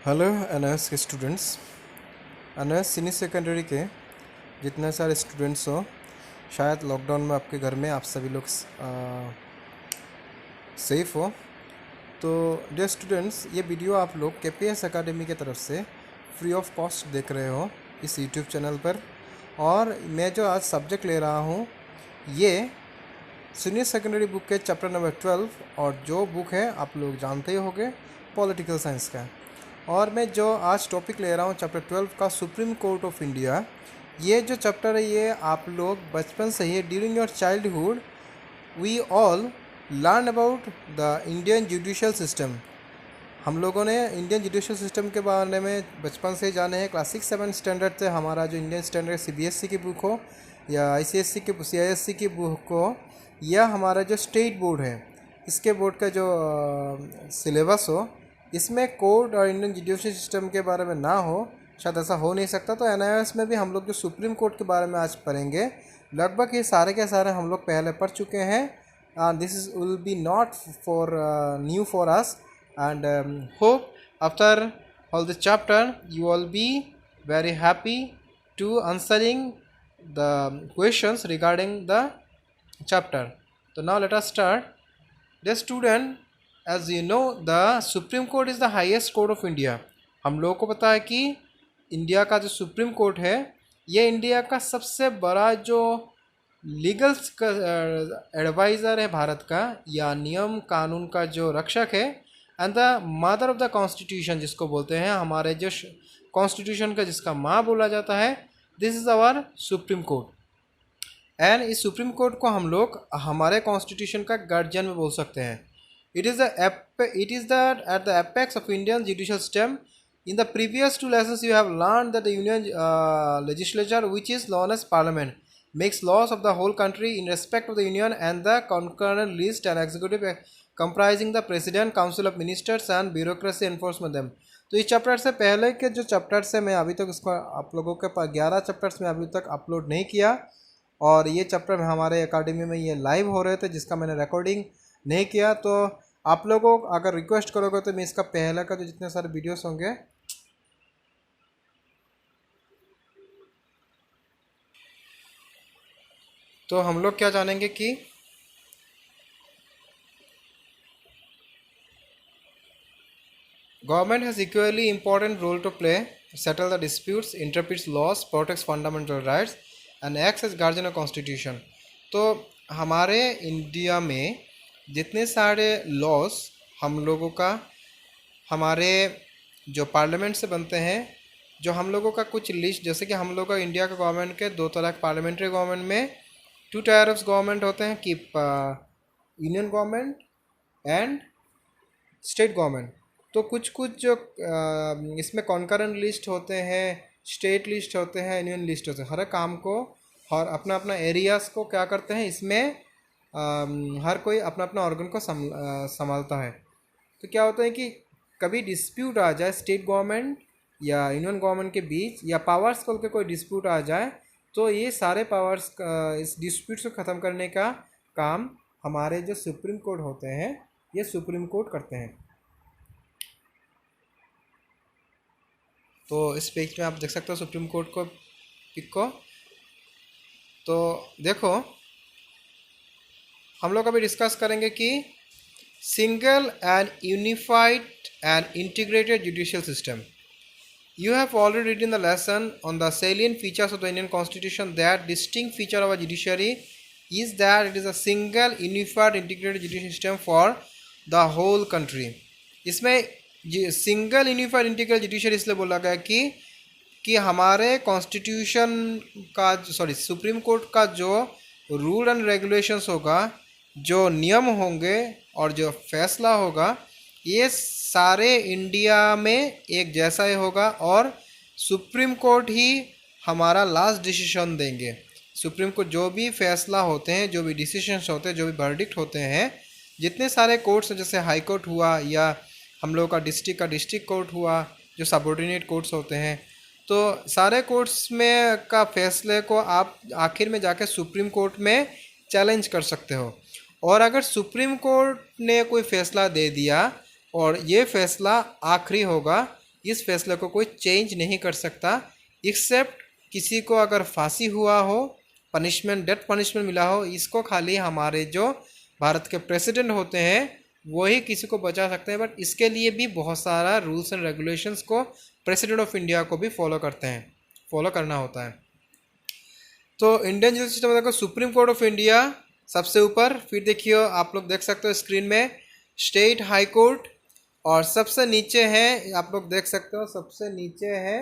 Hello NS के students. NS senior secondary के जितने सारे स्टूडेंट्स हो, शायद लॉकडाउन में आपके घर में आप सभी लोग सेफ़ हो। तो डियर स्टूडेंट्स, ये वीडियो आप लोग केपीएस एकेडमी की तरफ से फ्री ऑफ कॉस्ट देख रहे हो इस यूट्यूब चैनल पर। और मैं जो आज सब्जेक्ट ले रहा हूँ ये सीनियर सेकेंडरी बुक के चैप्टर नंबर 12 और जो बुक है आप लोग जानते ही होंगे, पॉलिटिकल साइंस का। और मैं जो आज टॉपिक ले रहा हूँ चैप्टर 12 का, सुप्रीम कोर्ट ऑफ इंडिया। ये जो चैप्टर है ये आप लोग बचपन से ही during your childhood we all learn about the Indian judicial system. हम लोगों ने इंडियन जुडिशल सिस्टम के बारे में बचपन से ही जाने हैं। क्लास 6-7 स्टैंडर्ड से हमारा जो इंडियन स्टैंडर्ड सीबीएसई की बुक हो या आईसीएसई की सीआईएसई की बुक हो या हमारा जो स्टेट बोर्ड है इसके बोर्ड का जो सिलेबस हो, इसमें कोर्ट और इंडियन जुडिशल सिस्टम के बारे में ना हो, शायद ऐसा हो नहीं सकता। तो एनआईएस में भी हम लोग जो सुप्रीम कोर्ट के बारे में आज पढ़ेंगे, लगभग ये सारे के सारे हम लोग पहले पढ़ चुके हैं। This is will be not for new for us and hope after all the chapter you will be very happy to answering the questions regarding the chapter. So now let us start. Dear student, as you know the Supreme Court is the highest court of India. हम लोगों को पता है कि India का जो supreme court है ये इंडिया का सबसे बड़ा जो लीगल एडवाइज़र है भारत का, या नियम कानून का जो रक्षक है, and the mother of the constitution जिसको बोलते हैं, हमारे जो कॉन्स्टिट्यूशन का जिसका माँ बोला जाता है, this is our supreme court. And इस सुप्रीम कोर्ट को हम लोग हमारे कॉन्स्टिट्यूशन का गार्जियन में बोल सकते हैं। It is the at the apex of Indian judicial system. In the previous 2 lessons you have learned that the union legislature, which is known as parliament, makes laws of the whole country in respect of the union, and the concurrent list and executive comprising the president, council of ministers and bureaucracy enforcement them. तो इस chapter से पहले के जो chapters है मैं अभी तक इसको आप लोगों के पास 11 चैप्टर्स में अभी तक अपलोड नहीं किया, और ये चैप्टर हमारे एकेडमी में ये लाइव हो रहे थे जिसका मैंने रिकॉर्डिंग नहीं किया। तो आप लोगों को अगर रिक्वेस्ट करोगे तो मैं इसका पहले का जो जितने सारे वीडियोस होंगे तो हम लोग क्या जानेंगे कि government has equally important role to play, settle the disputes, interprets laws, protects fundamental rights and acts as guardian of constitution. तो हमारे इंडिया में जितने सारे लॉस हम लोगों का हमारे जो पार्लियामेंट से बनते हैं, जो हम लोगों का कुछ लिस्ट, जैसे कि हम लोग का इंडिया का गवर्नमेंट के 2 तरह के पार्लियामेंट्री गवर्नमेंट में 2 टायर ऑफ गवर्नमेंट होते हैं कि union government and state government. तो कुछ कुछ जो इसमें कॉन्करेंट लिस्ट होते हैं, स्टेट लिस्ट होते हैं, यूनियन लिस्ट होते हैं। हर काम को और अपना अपना एरियाज़ को क्या करते हैं, इसमें हर कोई अपना अपना ऑर्गन को संभालता है। तो क्या होता है कि कभी डिस्प्यूट आ जाए स्टेट गवर्नमेंट या यूनियन गवर्नमेंट के बीच, या पावर्स को कोई डिस्प्यूट आ जाए, तो ये सारे पावर्स इस डिस्प्यूट को ख़त्म करने का काम हमारे जो सुप्रीम कोर्ट होते हैं ये सुप्रीम कोर्ट करते हैं। तो इस पेज में आप देख सकते हो सुप्रीम कोर्ट को पिक को। तो देखो हम लोग अभी डिस्कस करेंगे कि single and unified and integrated judicial system. You have already written the lesson on the salient features of the Indian Constitution. That distinct feature of a judiciary is that it is a single, unified, integrated judicial system for the whole country. इसमें single unified integrated judiciary इसलिए बोला गया कि हमारे constitution का supreme court का जो rule and regulations होगा, जो नियम होंगे और जो फैसला होगा, ये सारे इंडिया में एक जैसा ही होगा, और सुप्रीम कोर्ट ही हमारा लास्ट डिसीजन देंगे। सुप्रीम कोर्ट जो भी फैसला होते हैं, जो भी डिसीजंस होते हैं, जो भी वर्डिक्ट होते हैं, जितने सारे कोर्ट्स हैं, जैसे हाई कोर्ट हुआ या हम लोग का डिस्ट्रिक्ट कोर्ट हुआ, जो सबऑर्डिनेट कोर्ट्स होते हैं, तो सारे कोर्ट्स में का फैसले को आप आखिर में जाकर सुप्रीम कोर्ट में चैलेंज कर सकते हो। और अगर सुप्रीम कोर्ट ने कोई फैसला दे दिया और ये फैसला आखिरी होगा, इस फैसले को कोई चेंज नहीं कर सकता, एक्सेप्ट किसी को अगर फांसी हुआ हो, पनिशमेंट, डेथ पनिशमेंट मिला हो, इसको खाली हमारे जो भारत के प्रेसिडेंट होते हैं वही किसी को बचा सकते हैं। बट इसके लिए भी बहुत सारा रूल्स एंड रेगुलेशंस को प्रेसिडेंट ऑफ इंडिया को भी फॉलो करना होता है। तो इंडियन जुडिशल सिस्टम में देखो सुप्रीम कोर्ट ऑफ इंडिया सबसे ऊपर, फिर देखिए आप लोग देख सकते हो स्क्रीन में स्टेट हाई कोर्ट, और सबसे नीचे है, आप लोग देख सकते हो सबसे नीचे है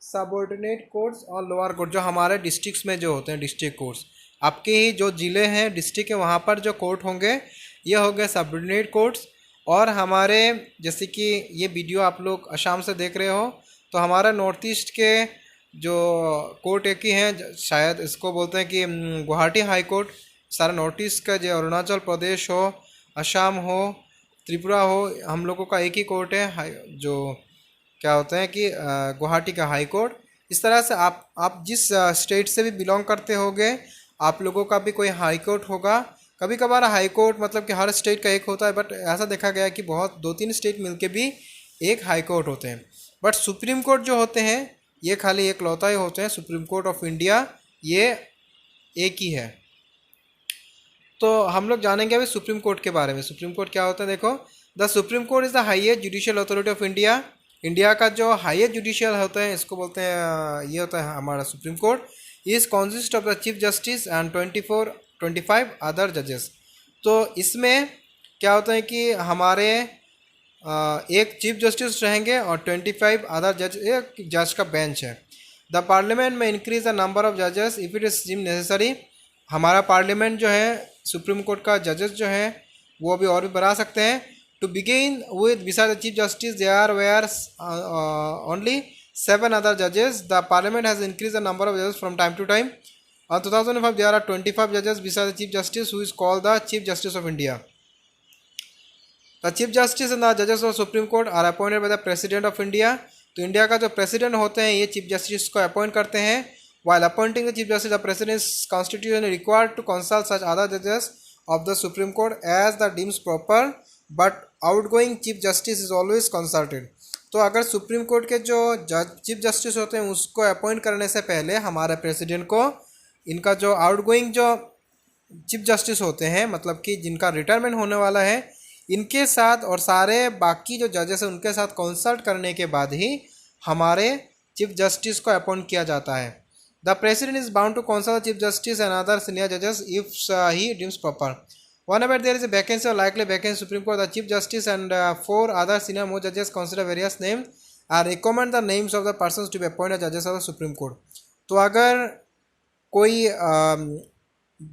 सबऑर्डिनेट कोर्ट्स और लोअर कोर्ट, जो हमारे डिस्ट्रिक्ट्स में जो होते हैं डिस्ट्रिक्ट कोर्ट्स। आपके ही जो ज़िले हैं, डिस्ट्रिक्ट है, वहाँ पर जो कोर्ट होंगे ये हो गए सबऑर्डिनेट कोर्ट्स। और हमारे जैसे कि ये वीडियो आप लोग असम से देख रहे हो, तो हमारा नॉर्थ ईस्ट के जो कोर्ट एक ही हैं, शायद इसको बोलते हैं कि गुवाहाटी हाई कोर्ट। सारा नॉर्थ ईस्ट का जो अरुणाचल प्रदेश हो, असम हो, त्रिपुरा हो, हम लोगों का एक ही कोर्ट है, जो क्या होता है कि गुवाहाटी का हाई कोर्ट। इस तरह से आप जिस स्टेट से भी बिलोंग करते होगे, आप लोगों का भी कोई हाई कोर्ट होगा। कभी कभार हाई कोर्ट मतलब कि हर स्टेट का एक होता है, बट ऐसा देखा गया है कि बहुत 2-3 स्टेट मिलके भी एक हाई कोर्ट होते हैं। बट सुप्रीम कोर्ट जो होते हैं ये खाली एक लौता ही होते हैं, सुप्रीम कोर्ट ऑफ इंडिया ये एक ही है। तो हम लोग जानेंगे अभी सुप्रीम कोर्ट के बारे में। सुप्रीम कोर्ट क्या होता है, देखो, the supreme court is the highest judicial authority of India. India का जो हाईएस्ट जुडिशियल होता है इसको बोलते हैं, ये होता है हमारा supreme court. Is consist of the chief justice and 25 other जजेस। तो इसमें क्या होता है कि हमारे एक चीफ जस्टिस रहेंगे और 25 अदर जज, एक जज का बेंच है। द पार्लियामेंट में इंक्रीज द नंबर ऑफ जजेस if it is deemed necessary. हमारा पार्लियामेंट जो है, सुप्रीम कोर्ट का जजेस जो है वो भी और भी बढ़ा सकते हैं। To begin with beside the chief justice there were only 7 other judges. The parliament has increased the number of judges from time to time. On 2005 there are 25 judges besides the chief justice, who is called the chief justice of India. The chief justice and the judges of Supreme Court are appointed by the president of India. तो India का जो president होते हैं ये chief justice को appoint करते हैं। While appointing the chief justice, the president is constitutionally required to consult such other judges of the Supreme Court as the deems proper, but outgoing chief justice is always consulted. तो अगर supreme court के जो chief justice होते हैं उसको appoint करने से पहले हमारे प्रेसिडेंट को इनका जो आउटगोइंग जो चीफ जस्टिस होते हैं, मतलब कि जिनका रिटायरमेंट होने वाला है, इनके साथ और सारे बाकी जो जजेस हैं उनके साथ कंसल्ट करने के बाद ही हमारे चीफ जस्टिस को अपॉइंट किया जाता है। The president is bound to consult chief justice and other senior जजेस if he deems proper. Whenever there is a vacancy or likely vacancy Supreme Court, the Chief Justice and 4 other senior most judges consider various names and recommend the names of the persons to be appointed judges of the Supreme Court. तो अगर कोई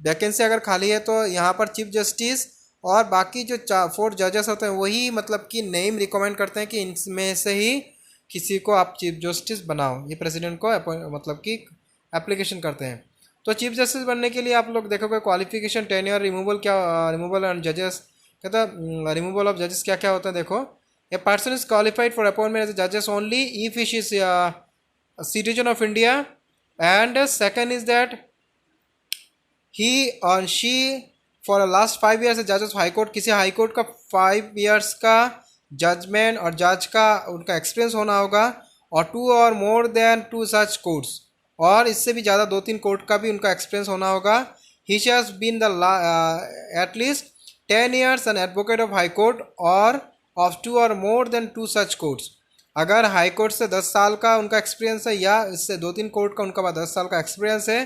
vacancy अगर खाली है तो यहाँ पर chief justice और बाकी जो 4 जजेस होते हैं वही मतलब कि नेम रिकमेंड करते हैं कि इनमें से ही किसी को आप चीफ जस्टिस बनाओ। ये प्रेसिडेंट को मतलब कि एप्लीकेशन करते हैं। तो चीफ जस्टिस बनने के लिए आप लोग देखोगे क्वालिफिकेशन, टेन्योर, रिमूवल क्या, रिमूवल एंड जजेस, कहता है रिमूवल ऑफ जजेस क्या क्या होता है। देखो, a person is qualified for appointment as जजेस only if he is citizen of India, and second is that he or she for last 5 years जजेस हाई कोर्ट। किसी हाई कोर्ट का 5 years का जजमेंट और जज का उनका एक्सपीरियंस होना होगा, और 2 or more than 2 such courts, और इससे भी ज़्यादा 2-3 कोर्ट का भी उनका एक्सपीरियंस होना होगा। He has been the at least 10 years an advocate of high court or of 2 or more than 2 such courts. अगर हाई कोर्ट से 10 साल का उनका एक्सपीरियंस है या इससे 2-3 कोर्ट का उनका बाद 10 साल का एक्सपीरियंस है,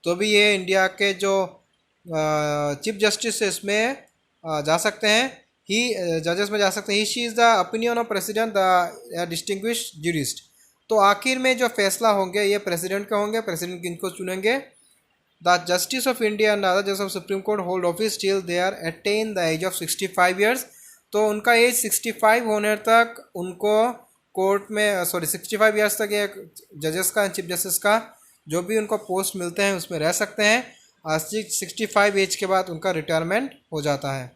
तो भी ये इंडिया के जो चीफ जस्टिस है इसमें जा सकते हैं, ही जजेस में जा सकते हैं। He she is the opinion of president the distinguished jurist. तो आखिर में जो फैसला होंगे ये प्रेसिडेंट का होंगे, प्रेसिडेंट किनको चुनेंगे। The justice of India and other जजेस of supreme court hold office till they are attain the age of 65 years। तो उनका एज 65 होने तक उनको कोर्ट में 65 years तक ये जजेस का, चीफ जस्टिस का जो भी उनको पोस्ट मिलते हैं उसमें रह सकते हैं। 65 एज के बाद उनका रिटायरमेंट हो जाता है।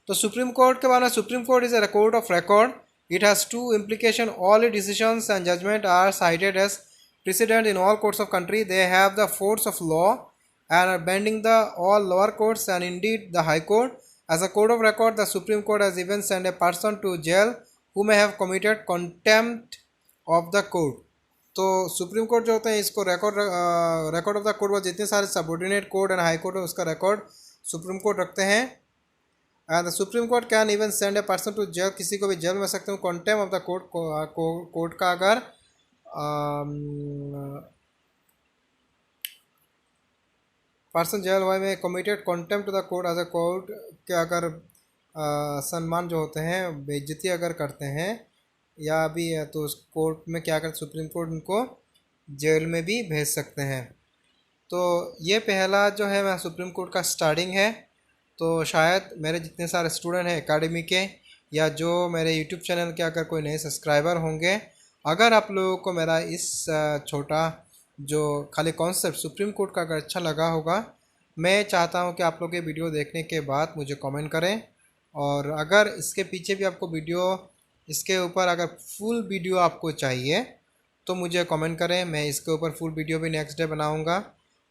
तो सुप्रीम कोर्ट के बारे में, supreme court is a court of record. It has 2 implications. All its decisions and judgment are cited as precedent in all courts of country. They have the force of law and are binding the all lower courts and indeed the High Court. As a court of record, the Supreme Court has even sent a person to jail who may have committed contempt of the court. तो supreme court जो होता है इसको record of the court व जितने सारे subordinate court and high court है उसका रिकॉर्ड सुप्रीम कोर्ट रखते हैं। And the supreme court can even send a person to jail, किसी को भी जेल में सकते हो contempt of the court court का अगर पर्सन जेल वाई में committed contempt to the court as a court के अगर सम्मान जो होते हैं बेइज्जती अगर करते हैं या भी है तो उस कोर्ट में क्या करते सुप्रीम कोर्ट उनको जेल में भी भेज सकते हैं। तो ये पहला जो है वह सुप्रीम कोर्ट का स्टार्टिंग है। तो शायद मेरे जितने सारे स्टूडेंट हैं एकेडमी के या जो मेरे यूट्यूब चैनल के अगर कोई नए सब्सक्राइबर होंगे, अगर आप लोगों को मेरा इस छोटा जो खाली कॉन्सेप्ट सुप्रीम कोर्ट का अगर अच्छा लगा होगा, मैं चाहता हूं कि आप लोग ये वीडियो देखने के बाद मुझे कमेंट करें। और अगर इसके पीछे भी आपको वीडियो, इसके ऊपर अगर फुल वीडियो आपको चाहिए तो मुझे कमेंट करें, मैं इसके ऊपर फुल वीडियो भी नेक्स्ट डे बनाऊंगा।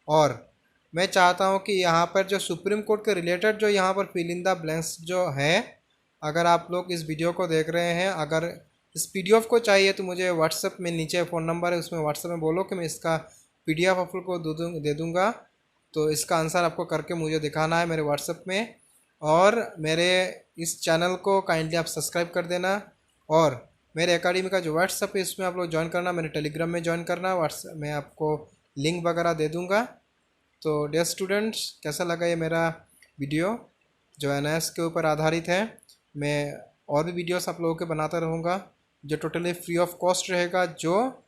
और मैं चाहता हूं कि यहाँ पर जो सुप्रीम कोर्ट के रिलेटेड जो यहाँ पर फिल इन द ब्लैंक्स जो है, अगर आप लोग इस वीडियो को देख रहे हैं, अगर इस पीडीएफ को चाहिए तो मुझे व्हाट्सएप में नीचे फ़ोन नंबर है, उसमें व्हाट्सएप में बोलो कि मैं इसका पीडीएफ आप लोग को दे दूँगा। तो इसका आंसर आपको करके मुझे दिखाना है मेरे व्हाट्सएप में। और मेरे इस चैनल को काइंडली आप सब्सक्राइब कर देना। और मेरे एकेडमी का जो व्हाट्सएप है इसमें आप लोग ज्वाइन करना, मेरे टेलीग्राम में ज्वाइन करना, व्हाट्सएप में आपको लिंक वगैरह दे दूँगा। तो डियर स्टूडेंट्स, कैसा लगा ये मेरा वीडियो जो एनआईएस के ऊपर आधारित है। मैं और भी वीडियोस आप लोगों के बनाता रहूँगा जो टोटली फ्री ऑफ कॉस्ट रहेगा, जो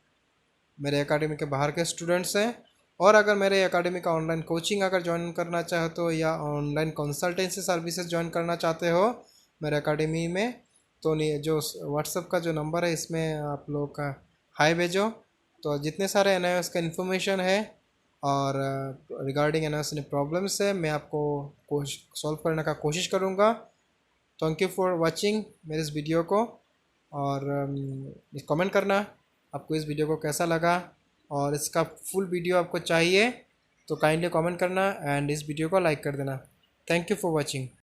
मेरे एकेडमी के बाहर के स्टूडेंट्स हैं। और अगर मेरे एकेडमी का ऑनलाइन कोचिंग अगर ज्वाइन करना चाहते हो या ऑनलाइन कंसल्टेंसी सर्विसेज ज्वाइन करना चाहते हो मेरे एकेडमी में, तो जो व्हाट्सएप का जो नंबर है इसमें आप लोग का हाई भेजो। तो जितने सारे एनआईएस का इन्फॉर्मेशन है और रिगार्डिंग एनआईएस प्रॉब्लम्स है मैं आपको सॉल्व करने का कोशिश करूँगा। थैंक यू फॉर वाचिंग मेरे इस वीडियो को। और कमेंट करना आपको इस वीडियो को कैसा लगा, और इसका फुल वीडियो आपको चाहिए तो काइंडली कमेंट करना एंड इस वीडियो को लाइक कर देना। Thank you for watching.